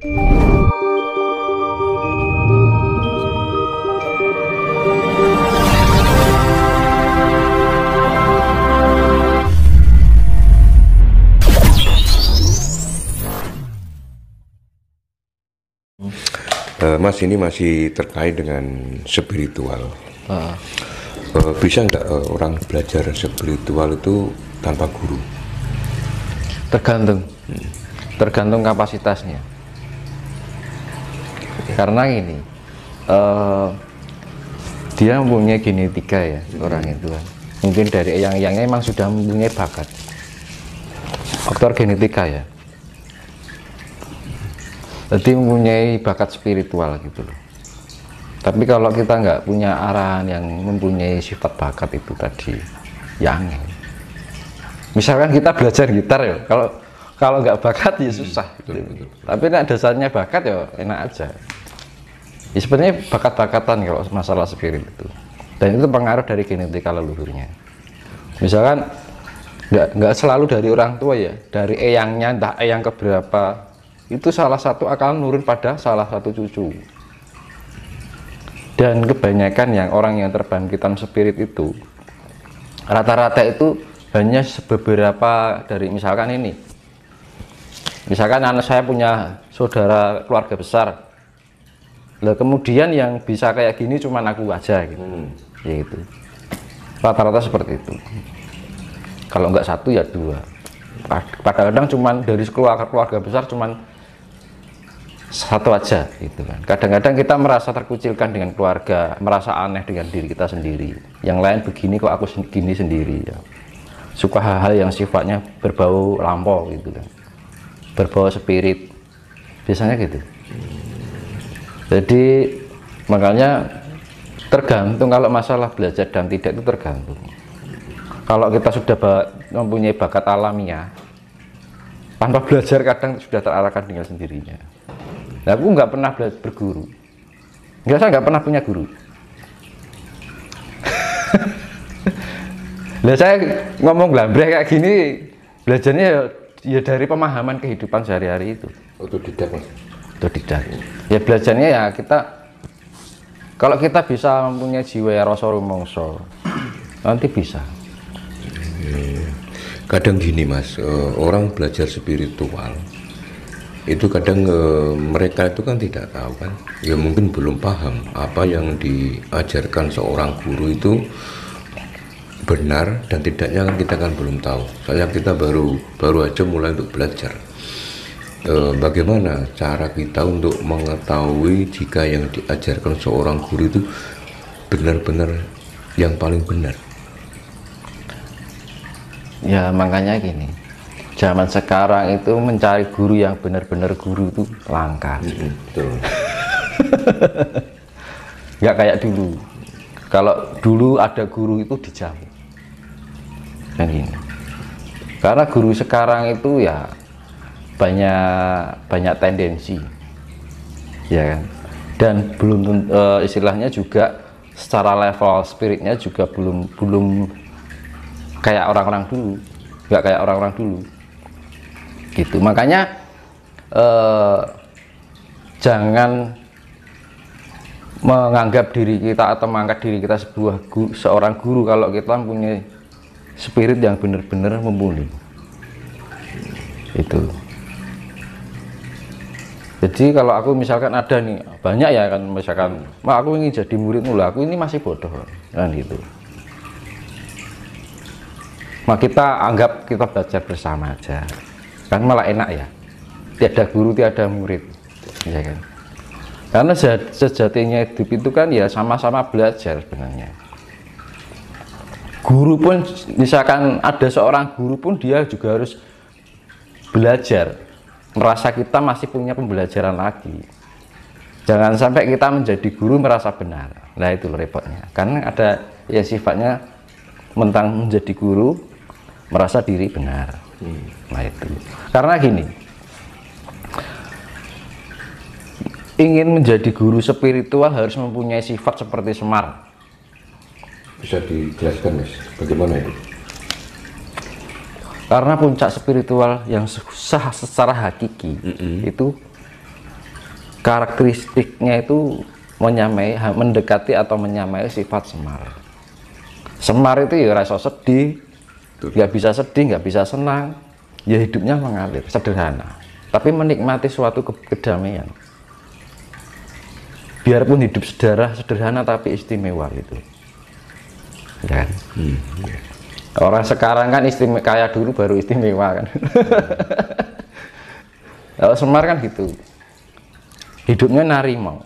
Mas, ini masih terkait dengan spiritual. Bisa nggak orang belajar spiritual itu tanpa guru? Tergantung kapasitasnya. Karena ini dia mempunyai genetika ya, orang itu kan. Mungkin dari eyang-eyangnya memang sudah mempunyai bakat. Faktor genetika ya. Jadi mempunyai bakat spiritual gitu loh. Tapi kalau kita nggak punya arahan yang mempunyai sifat bakat itu tadi, yang misalkan kita belajar gitar ya, kalau nggak bakat ya susah. Betul. Tapi nah, dasarnya bakat ya enak aja. Ya, sebenarnya bakat-bakatan kalau masalah spirit itu, dan itu pengaruh dari genetika leluhurnya. Misalkan nggak selalu dari orang tua ya, dari eyangnya, entah eyang keberapa. Itu salah satu akan nurun pada salah satu cucu. Dan kebanyakan yang orang yang terbangkitan spirit itu rata-rata itu hanya beberapa dari, misalkan ini, misalkan anak saya punya saudara keluarga besar, lah kemudian yang bisa kayak gini cuman aku aja gitu. Ya itu rata-rata seperti itu. Kalau nggak satu ya dua. Kadang-kadang cuman dari keluarga besar cuman satu aja gitu kan. Kadang-kadang kita merasa terkucilkan dengan keluarga, merasa aneh dengan diri kita sendiri. Yang lain begini kok aku gini sendiri ya. Suka hal-hal yang sifatnya berbau lampau gitu kan, berbau spirit, biasanya gitu. Jadi makanya tergantung, kalau masalah belajar dan tidak itu tergantung. Kalau kita sudah mempunyai bakat alamiah, tanpa belajar kadang sudah terarahkan dengan sendirinya. Nah, aku nggak pernah berguru, saya nggak pernah punya guru. Nah, saya ngomong glambreh kayak gini, belajarnya ya dari pemahaman kehidupan sehari-hari itu. Otodidak, Mas. Otodidak. Ya belajarnya ya kita, kalau kita bisa mempunyai jiwa ya rasa rumangsa, nanti bisa. Kadang gini Mas, orang belajar spiritual itu kadang mereka itu kan tidak tahu kan, ya mungkin belum paham apa yang diajarkan seorang guru itu benar dan tidaknya kan kita kan belum tahu. Soalnya kita baru aja mulai untuk belajar. Bagaimana cara kita untuk mengetahui jika yang diajarkan seorang guru itu benar-benar yang paling benar? Ya makanya gini, zaman sekarang itu mencari guru yang benar-benar guru itu langka. Betul. Nggak kayak dulu. Kalau dulu ada guru itu dijamin. Kan gini. Karena guru sekarang itu ya banyak tendensi, ya kan. Dan belum istilahnya juga secara level spiritnya juga belum kayak orang-orang dulu, nggak kayak orang-orang dulu gitu. Makanya jangan menganggap diri kita atau mengangkat diri kita seorang guru kalau kita punya spirit yang benar-benar mumpuni itu. Jadi kalau aku misalkan ada nih, banyak ya kan, misalkan aku ingin jadi muridmu, lah aku ini masih bodoh kan gitu. Nah, kita anggap kita belajar bersama aja, kan malah enak ya, tiada guru tiada murid, ya kan. Karena sejatinya hidup itu kan ya sama-sama belajar sebenarnya. Guru pun, misalkan ada seorang guru pun dia juga harus belajar, merasa kita masih punya pembelajaran lagi. Jangan sampai kita menjadi guru merasa benar. Nah itu repotnya, karena ada ya sifatnya mentang menjadi guru merasa diri benar. Nah itu karena gini, ingin menjadi guru spiritual harus mempunyai sifat seperti Semar. Bisa dijelaskan Mas, bagaimana itu? Karena puncak spiritual yang susah secara hakiki itu karakteristiknya itu mendekati atau menyamai sifat Semar. Semar itu ya rasa sedih, nggak bisa sedih, nggak bisa senang, ya hidupnya mengalir, sederhana, tapi menikmati suatu kedamaian. Biarpun hidup sederhana tapi istimewa gitu, ya kan? Orang sekarang kan istimewa, kayak dulu baru istimewa kan. Kalau Semar kan gitu, hidupnya narimau,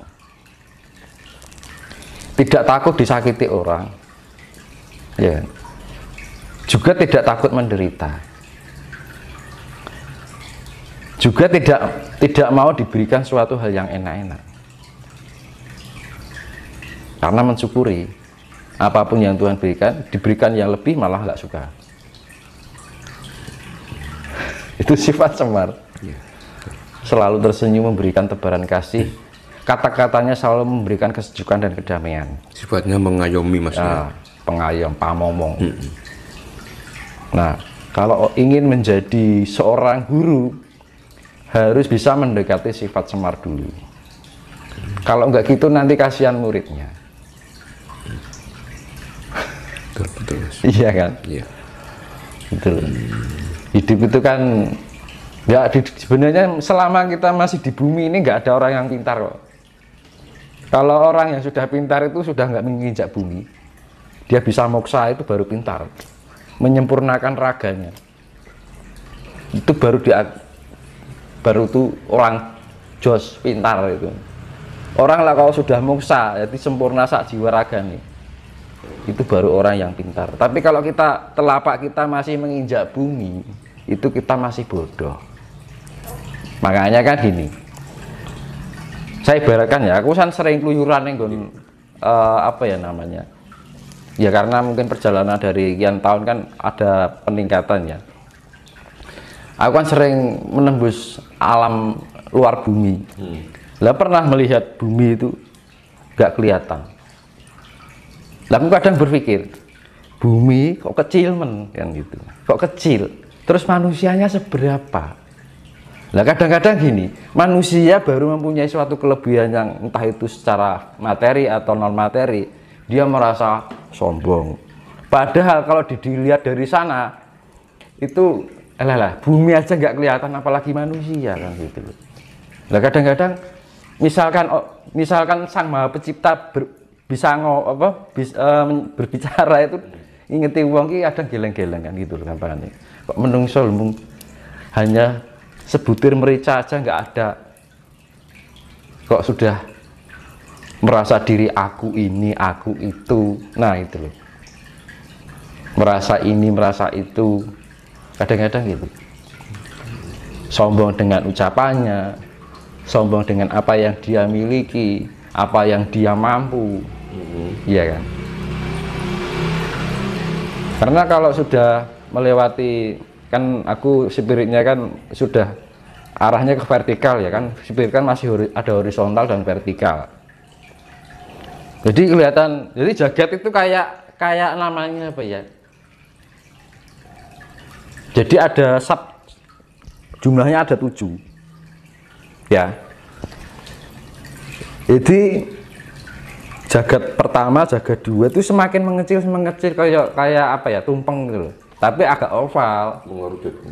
tidak takut disakiti orang, ya, juga tidak takut menderita, juga tidak mau diberikan suatu hal yang enak-enak, karena mensyukuri apapun yang Tuhan berikan, diberikan yang lebih malah nggak suka. Itu sifat Semar. Selalu tersenyum, memberikan tebaran kasih, kata-katanya selalu memberikan kesejukan dan kedamaian. Sifatnya mengayomi, Mas. Pengayom, pamomong. Nah, kalau ingin menjadi seorang guru, harus bisa mendekati sifat Semar dulu. Kalau enggak gitu nanti kasihan muridnya. Betul, Mas. Iya kan? Iya. Betul. Hidup itu kan ya, sebenarnya selama kita masih di bumi ini nggak ada orang yang pintar kok. Kalau orang yang sudah pintar itu sudah nggak menginjak bumi, dia bisa moksa itu baru pintar, menyempurnakan raganya. Itu baru tuh orang jos pintar itu. Orang lah kalau sudah moksa, jadi sempurna sak jiwa raganya, itu baru orang yang pintar. Tapi kalau kita telapak kita masih menginjak bumi, itu kita masih bodoh. Makanya kan gini, saya ibaratkan ya, aku kan sering keluyuran yang apa ya namanya, ya karena mungkin perjalanan dari sekian tahun kan ada peningkatan ya. Aku kan sering menembus alam luar bumi. Lah pernah melihat bumi itu gak kelihatan. Lah aku kadang berpikir, bumi kok kecil kan gitu, kok kecil, terus manusianya seberapa? Nah kadang-kadang gini, manusia baru mempunyai suatu kelebihan yang entah itu secara materi atau non materi, dia merasa sombong. Padahal kalau dilihat dari sana, itu bumi aja nggak kelihatan, apalagi manusia kan gitu. Nah kadang-kadang misalkan Sang Maha Pencipta bisa berbicara itu, ingeti wong ki kadang geleng-geleng kan gitu loh gampangannya. Kok menungso hanya sebutir merica aja nggak ada, kok sudah merasa diri aku ini, aku itu. Nah itu loh, merasa ini, merasa itu, kadang-kadang gitu. Sombong dengan ucapannya, sombong dengan apa yang dia miliki, apa yang dia mampu. Iya kan? Karena kalau sudah melewati, kan aku spiritnya kan sudah arahnya ke vertikal ya kan, spirit kan masih ada horizontal dan vertikal. Jadi kelihatan, jadi jagat itu kayak namanya apa ya, jadi ada jumlahnya ada 7 ya. Jadi jagat pertama, jagat 2 itu semakin mengecil kayak apa ya, tumpeng gitu loh. Tapi agak oval,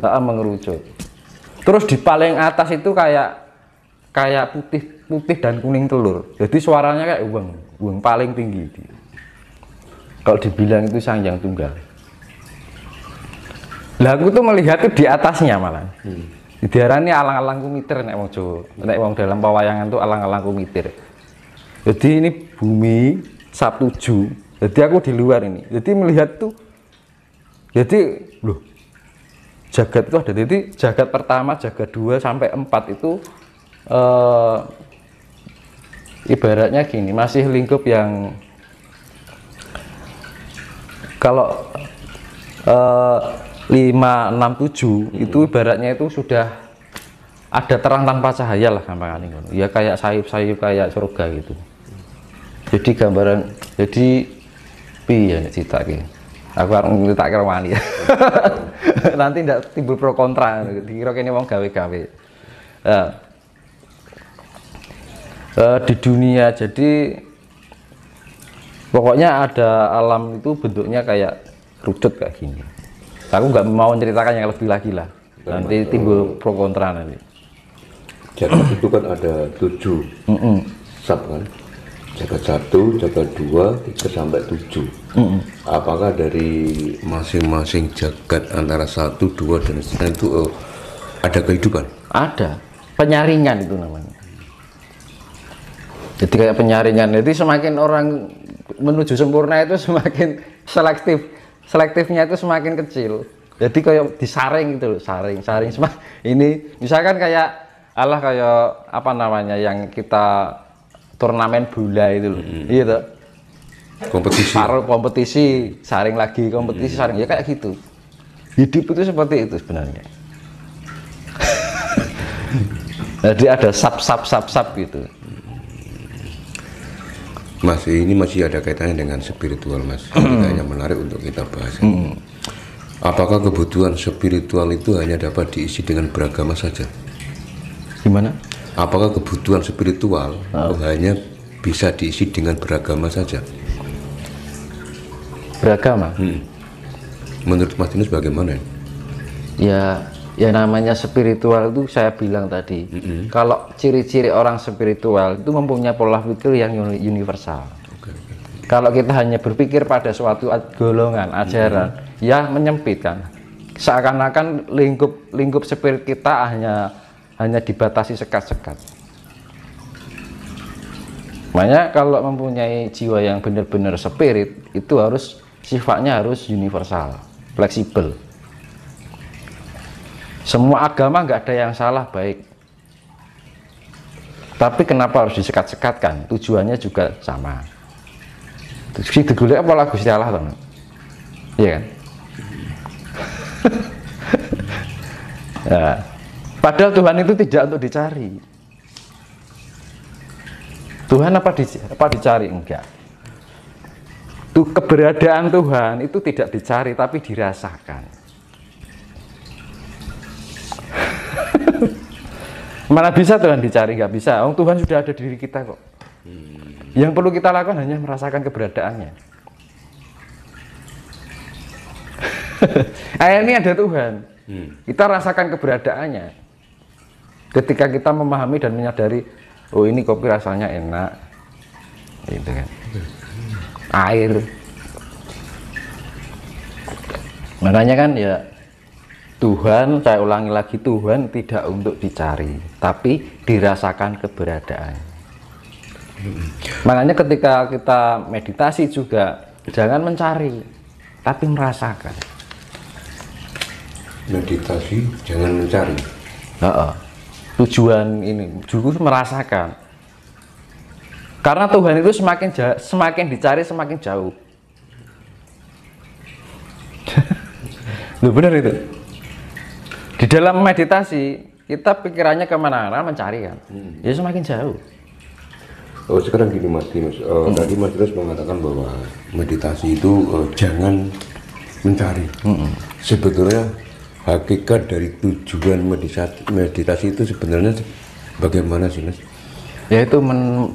mengerucut. Terus di paling atas itu kayak putih dan kuning telur. Jadi suaranya kayak uang paling tinggi. Kalau dibilang itu Sang Hyang Tunggal. Lah aku tuh melihat itu di atasnya malah. Diarani alang-alang kumiter nek wong Jawa. Nek wong dalam pewayangan tuh alang-alang kumiter. Jadi ini bumi Sabtuju. Jadi aku di luar ini. Jadi melihat tuh, jadi loh, jagat itu ada. Jadi jagat pertama, jagat 2 sampai 4 itu ibaratnya gini, masih lingkup yang kalau 5, 6, 7 itu ibaratnya itu sudah ada terang tanpa cahaya lah gampangannya. Ya kayak sayup-sayup kayak surga gitu. Jadi gambaran, jadi piye nek citake. Aku harus tak kira wani. Nanti tidak timbul pro kontra, dikira kene wong gawe-gawe. Di dunia, jadi pokoknya ada alam itu bentuknya kayak kerucut kayak gini. Aku nggak mau menceritakan yang lebih lagi lah, nanti timbul pro kontra nanti. Jagat itu kan ada 7 sub kan, jagat 1, jagat 2, 3 sampai 7. Apakah dari masing-masing jagat antara 1, 2 dan seterusnya itu ada kehidupan? Ada penyaringan itu namanya. Jadi kayak penyaringan, jadi semakin orang menuju sempurna itu semakin selektifnya itu semakin kecil. Jadi kayak disaring gitu loh, saring ini misalkan kayak kayak apa namanya yang kita turnamen bola itu loh, iya tuh. Kompetisi saring lagi, kompetisi saring, ya kayak gitu. Hidup itu seperti itu sebenarnya. Jadi ada sub gitu. Mas, ini masih ada kaitannya dengan spiritual, Mas. Kayaknya menarik untuk kita bahas. Apakah kebutuhan spiritual itu hanya dapat diisi dengan beragama saja? Gimana? Apakah kebutuhan spiritual hanya bisa diisi dengan beragama saja? Beragama? Menurut Mas Dimas bagaimana? Ya namanya spiritual itu saya bilang tadi, kalau ciri-ciri orang spiritual itu mempunyai pola pikir yang universal. Kalau kita hanya berpikir pada suatu golongan ajaran, ya menyempit kan, seakan-akan lingkup spirit kita hanya dibatasi sekat-sekat. Makanya kalau mempunyai jiwa yang benar-benar spirit itu sifatnya harus universal, fleksibel. Semua agama nggak ada yang salah baik, tapi kenapa harus disekat-sekatkan? Tujuannya juga sama. Si digolek apa lagu Gusti Allah, teman? Iya kan? Ya. Padahal Tuhan itu tidak untuk dicari. Tuhan apa dicari? Enggak. Keberadaan Tuhan itu tidak dicari tapi dirasakan. Mana bisa Tuhan dicari? Nggak bisa. Tuhan sudah ada di diri kita kok. Yang perlu kita lakukan hanya merasakan keberadaannya. Ini ada Tuhan. Kita rasakan keberadaannya. Ketika kita memahami dan menyadari, oh ini kopi rasanya enak, gitu kan. Air. Makanya kan ya, Tuhan, saya ulangi lagi, Tuhan tidak untuk dicari, tapi dirasakan keberadaan. Makanya ketika kita meditasi juga jangan mencari, tapi merasakan. Meditasi jangan mencari. Tujuan ini juga merasakan. Karena Tuhan itu semakin dicari semakin jauh. Loh, benar itu. Di dalam meditasi kita pikirannya kemana-mana mencari kan, ya semakin jauh. Sekarang gini Mas Dimas, tadi Mas Dimas mengatakan bahwa meditasi itu jangan mencari. Sebetulnya hakikat dari tujuan meditasi itu sebenarnya bagaimana sih Mas? Yaitu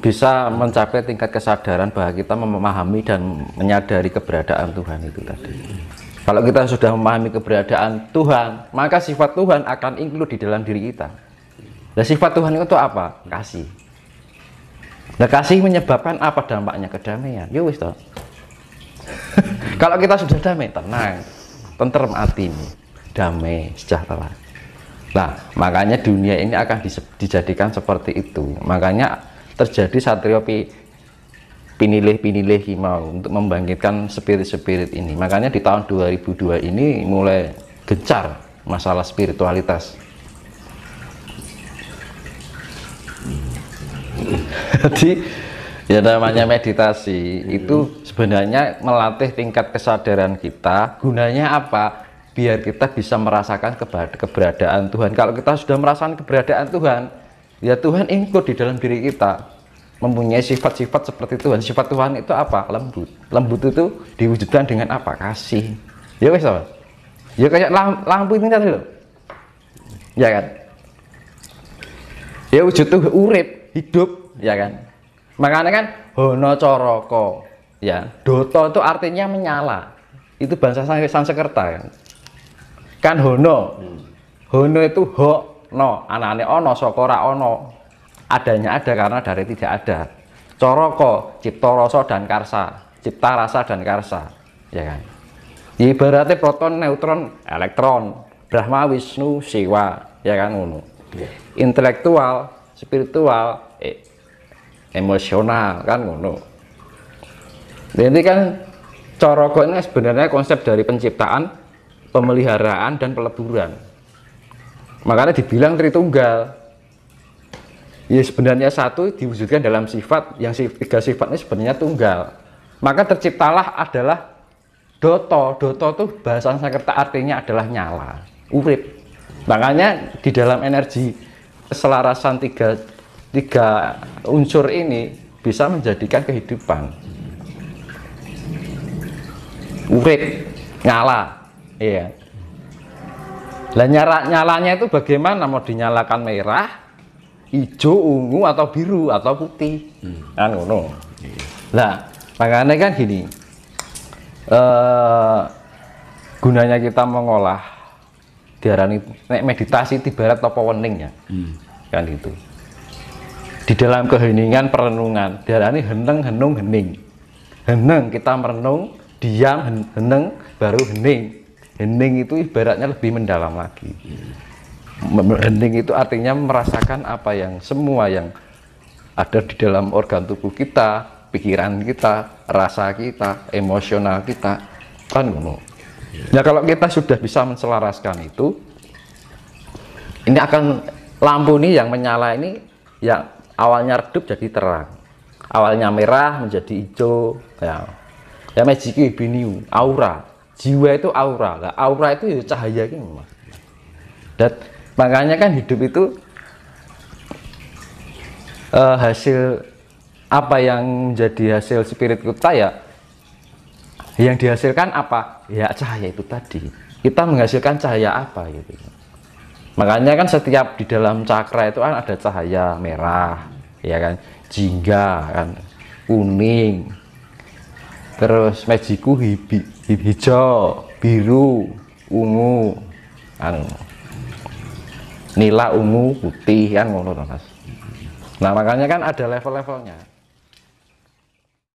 bisa mencapai tingkat kesadaran bahwa kita memahami dan menyadari keberadaan Tuhan itu tadi. Kalau kita sudah memahami keberadaan Tuhan, maka sifat Tuhan akan include di dalam diri kita. Dan sifat Tuhan itu apa? Kasih. Nah, kasih menyebabkan apa dampaknya? Kedamaian. Ya wis toh. Kalau kita sudah damai, tenang, tentrem hatimu, damai, sejahtera. Nah, makanya dunia ini akan dijadikan seperti itu. Makanya terjadi satrio pinilih mau untuk membangkitkan spirit-spirit ini. Makanya di tahun 2002 ini mulai gencar masalah spiritualitas. Jadi ya namanya meditasi itu sebenarnya melatih tingkat kesadaran kita. Gunanya apa? Biar kita bisa merasakan keberadaan Tuhan. Kalau kita sudah merasakan keberadaan Tuhan, ya Tuhan include di dalam diri kita. Mempunyai sifat-sifat seperti Tuhan. Sifat Tuhan itu apa? Lembut. Lembut itu diwujudkan dengan apa? Kasih. Ya wes, ya kayak lampu ini tadi loh. Ya kan? Ya wujud tuh urip. hidup, ya kan. Makanya kan Hono Coroko, ya. Doto itu artinya menyala. Itu bahasa Sanskerta kan. Kan Hono. Hono itu ho, no, anane ono, sokora ono. Adanya ada karena dari tidak ada. Coroko, cipta rasa dan karsa, cipta rasa dan karsa, ya kan. Ibaratnya proton, neutron, elektron, Brahma, Wisnu, Siwa, ya kan ngono. Intelektual, spiritual, emosional kan ngono. Jadi kan Coroko ini sebenarnya konsep dari penciptaan, pemeliharaan dan peleburan. Makanya dibilang Tritunggal. Ya sebenarnya satu diwujudkan dalam sifat, yang tiga sifat ini sebenarnya tunggal. Maka terciptalah adalah Doto. Doto itu bahasa Sanskerta artinya adalah nyala, urip. Makanya di dalam energi keselarasan tiga unsur ini bisa menjadikan kehidupan. Urip, nyala, iya. Lah nyalanya itu bagaimana? Mau dinyalakan merah, hijau, ungu, atau biru, atau putih, kan ngono. Nah, makanya kan gini, gunanya kita mengolah diarani meditasi ibarat apa wening ya, kan gitu. Di dalam keheningan perenungan diarani heneng, henung, hening. Heneng kita merenung, diam, heneng, baru hening. Hening itu ibaratnya lebih mendalam lagi. Hening itu artinya merasakan apa yang semua yang ada di dalam organ tubuh kita, pikiran kita, rasa kita, emosional kita, kan ngono. Ya kalau kita sudah bisa menselaraskan itu, ini akan lampu nih yang menyala ini, yang awalnya redup jadi terang, awalnya merah menjadi hijau, ya magiki biniu, aura, jiwa itu aura, lah aura itu ya cahaya gitu mas. Dan makanya kan hidup itu hasil apa yang menjadi hasil spirit kita ya, yang dihasilkan apa ya, cahaya itu tadi. Kita menghasilkan cahaya apa gitu. Makanya kan setiap di dalam cakra itu kan ada cahaya merah, ya kan, jingga kan, kuning, terus magiku hijau, biru, ungu, kan, nila, ungu, putih, kan ngono Mas. Nah makanya kan ada level-levelnya.